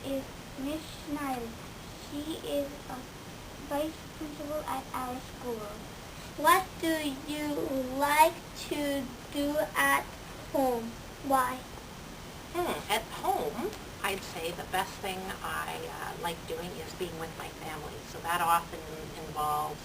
is Ms Schneider. She is a vice principal at our school. What do you like to do at home? Why? At home, I'd say the best thing I like doing is being with my family. So that often involves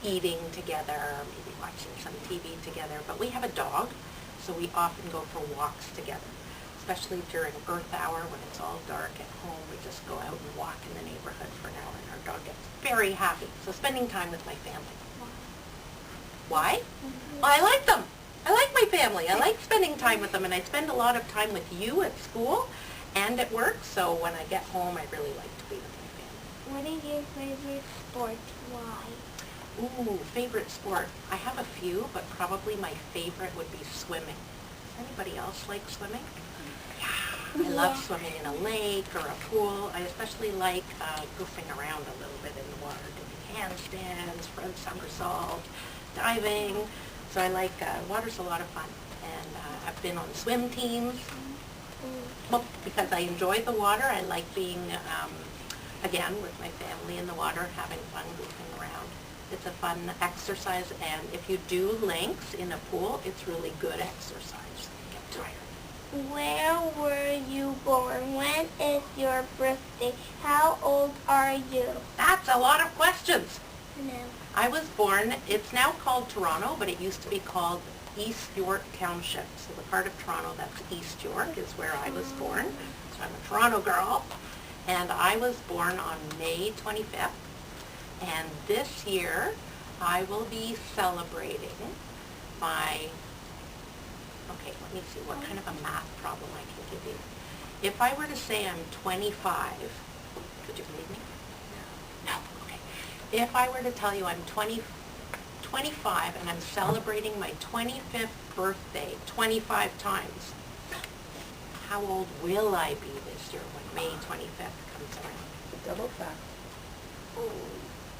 eating together, maybe watching some TV together. But we have a dog, so we often go for walks together, especially during Earth Hour when it's all dark at home. We just go out and walk in the neighborhood for an hour, and our dog gets very happy. So spending time with my family. Why? Well, I like them. I like my family. I like spending time with them, and I spend a lot of time with you at school and at work, so when I get home, I really like to be with my family. What is your favorite sport? Why? Ooh, favorite sport. I have a few, but probably my favorite would be swimming. Does anybody else like swimming? Yeah, I love swimming in a lake or a pool. I especially like goofing around a little bit in the water, doing handstands, front somersault, diving. So I like, water's a lot of fun. And I've been on swim teams. Well, because I enjoy the water. I like being, again, with my family in the water, having fun goofing around. It's a fun exercise, and if you do lengths in a pool, it's really good exercise. You get tired. Where were you born? When is your birthday? How old are you? That's a lot of questions. No. I was born, it's now called Toronto, but it used to be called East York Township. So the part of Toronto that's East York is where I was born. So I'm a Toronto girl. And I was born on May 25th. And this year, I will be celebrating my, okay, let me see what kind of a math problem I can give you. If I were to say I'm 25, could you believe me? No. Okay. If I were to tell you I'm 25 and I'm celebrating my 25th birthday 25 times, how old will I be this year when May 25th comes around? It's a double fact. Ooh.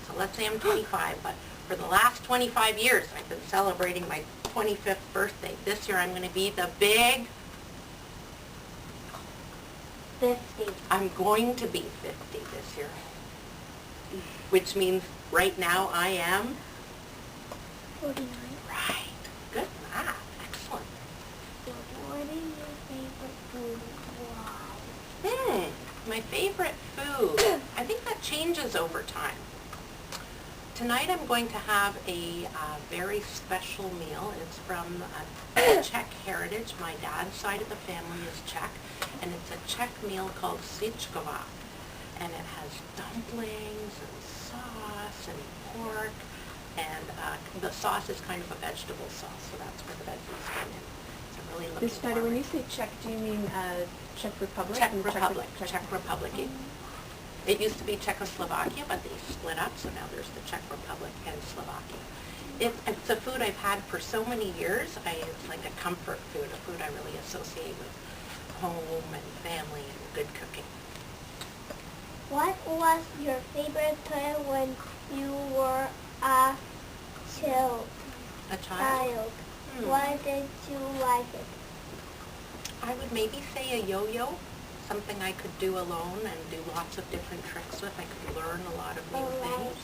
So let's say I'm 25, but for the last 25 years I've been celebrating my 25th birthday. This year I'm going to be the big 50. I'm going to be 50 this year, which means right now I am 49. right. Good math. Excellent. What is your favorite food? Why? My favorite food. I think that changes over time. Tonight I'm going to have a very special meal. It's from Czech heritage. My dad's side of the family is Czech, and it's a Czech meal called svíčková. And it has dumplings and sauce and pork, and the sauce is kind of a vegetable sauce, so that's where the veggies come in. So I'm really looking Ms. Schneider, forward. when you say Czech, do you mean Czech Republic? Czech Republic. Czech Republic. It used to be Czechoslovakia, but they split up, so now there's the Czech Republic and Slovakia. It's a food I've had for so many years. It's like a comfort food, a food I really associate with home and family and good cooking. What was your favorite toy when you were a child? A child? Why did you like it? I would maybe say a yo-yo, something I could do alone and do lots of different tricks with. I could learn a lot of new things.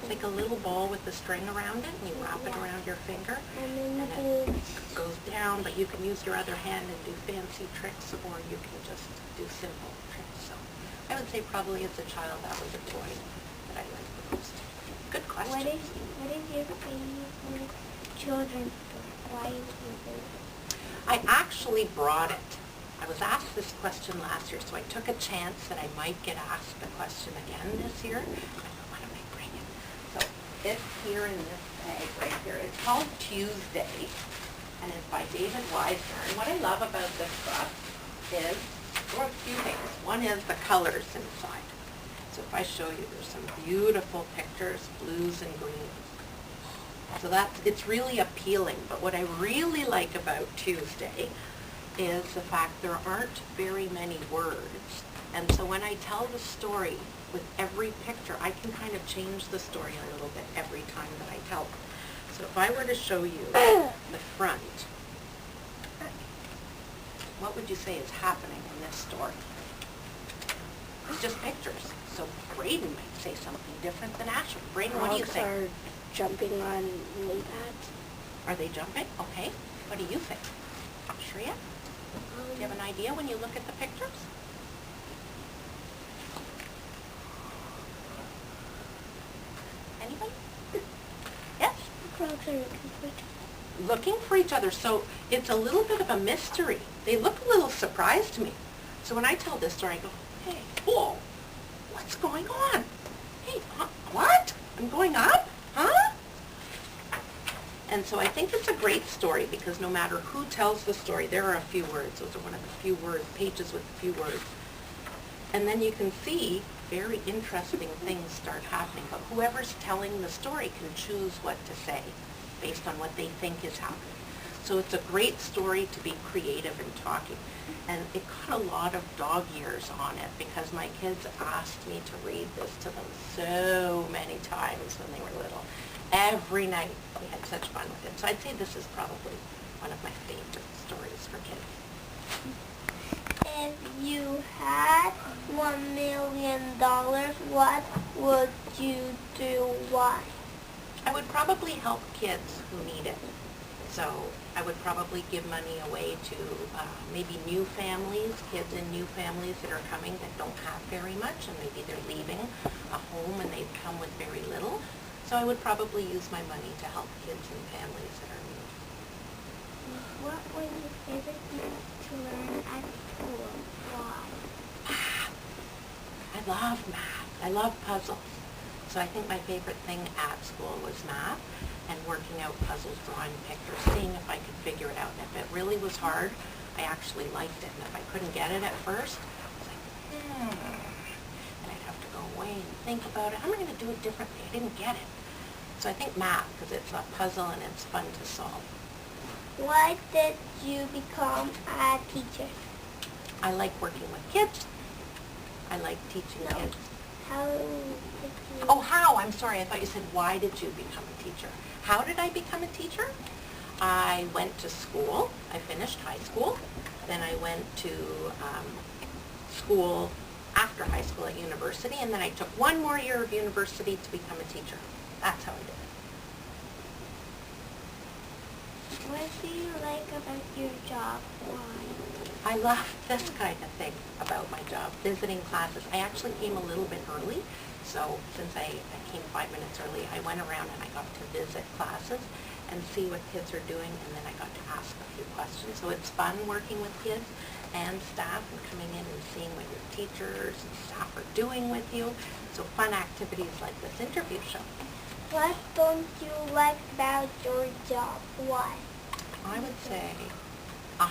It's like a little ball with a string around it, and you wrap it around your finger, and it goes down, but you can use your other hand and do fancy tricks, or you can just do simple tricks. So I would say probably as a child that was a toy that I liked the most. Good question. What is your favorite children's book? Why is it your favorite? I actually brought it. I was asked this question last year, so I took a chance that I might get asked the question again this year. I thought, why don't I bring it? So it's here in this bag right here. It's called Tuesday, and it's by David Weisner. And what I love about this book is, well, a few things. One is the colors inside. So if I show you, there's some beautiful pictures, blues and greens. So it's really appealing. But what I really like about Tuesday is the fact there aren't very many words. And so when I tell the story with every picture, I can kind of change the story a little bit every time that I tell it. So if I were to show you the front, what would you say is happening in this story? It's just pictures. So Braden might say something different than Asher. Braden, what do you Frogs think? are jumping on lily pads. Are they jumping? Okay. What do you think? Shreya? Do you have an idea when you look at the pictures? Anybody? Yes? Frogs are looking for each other. Looking for each other. So it's a little bit of a mystery. They look a little surprised to me. So when I tell this story, I go, hey, whoa, what's going on? Hey, what? I'm going up? Huh? And so I think it's a great story because no matter who tells the story, there are a few words. Those are one of the few words, pages with a few words. And then you can see very interesting things start happening. But whoever's telling the story can choose what to say based on what they think is happening. So it's a great story to be creative in talking. And it got a lot of dog ears on it because my kids asked me to read this to them so many times when they were little. Every night we had such fun with it. So I'd say this is probably one of my favorite stories for kids. If you had $1 million, what would you do? Why? I would probably help kids who need it. So I would probably give money away to maybe new families, kids in new families that are coming that don't have very much, and maybe they're leaving a home and they've come with very little. So I would probably use my money to help kids and families that are in need. What was your favorite thing to learn at school? Why? Math. I love math. I love puzzles. So I think my favorite thing at school was math and working out puzzles, drawing pictures, seeing if I could figure it out. And if it really was hard, I actually liked it. And if I couldn't get it at first, I was like, and I'd have to go away and think about it. How am I going to do it differently? I didn't get it. So I think math, because it's a puzzle and it's fun to solve. Why did you become a teacher? I like working with kids. I like teaching No. kids. How did you... Oh, how? I'm sorry. I thought you said, why did you become a teacher? How did I become a teacher? I went to school. I finished high school. Then I went to school after high school at university, and then I took one more year of university to become a teacher. That's how I did it. What do you like about your job? Why? I love this kind of thing about my job, visiting classes. I actually came a little bit early, so since I came 5 minutes early, I went around and I got to visit classes and see what kids are doing, and then I got to ask a few questions. So it's fun working with kids and staff and coming in and seeing what your teachers and staff are doing with you. So fun activities like this interview show. What don't you like about your job? Why? I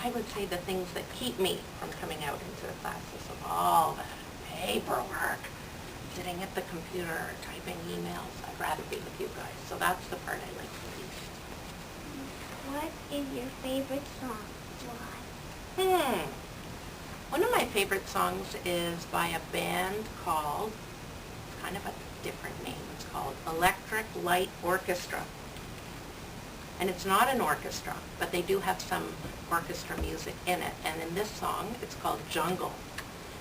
would say the things that keep me from coming out into the classes of all the paperwork, sitting at the computer, typing emails. I'd rather be with you guys. So that's the part I like the least. What is your favorite song? Why? One of my favorite songs is by a band called, kind of a different name, it's called Electric Light Orchestra. And it's not an orchestra, but they do have some orchestra music in it. And in this song, it's called Jungle.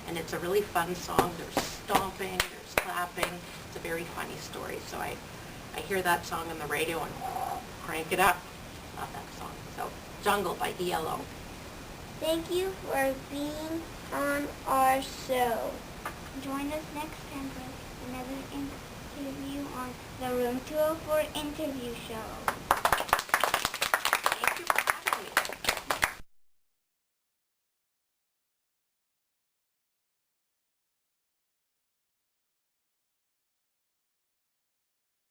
And it's a really fun song. There's stomping, there's clapping. It's a very funny story. So I hear that song on the radio and crank it up. Love that song. So Jungle by ELO. Thank you for being on our show. Join us next time for another interview on the Room 204 interview show.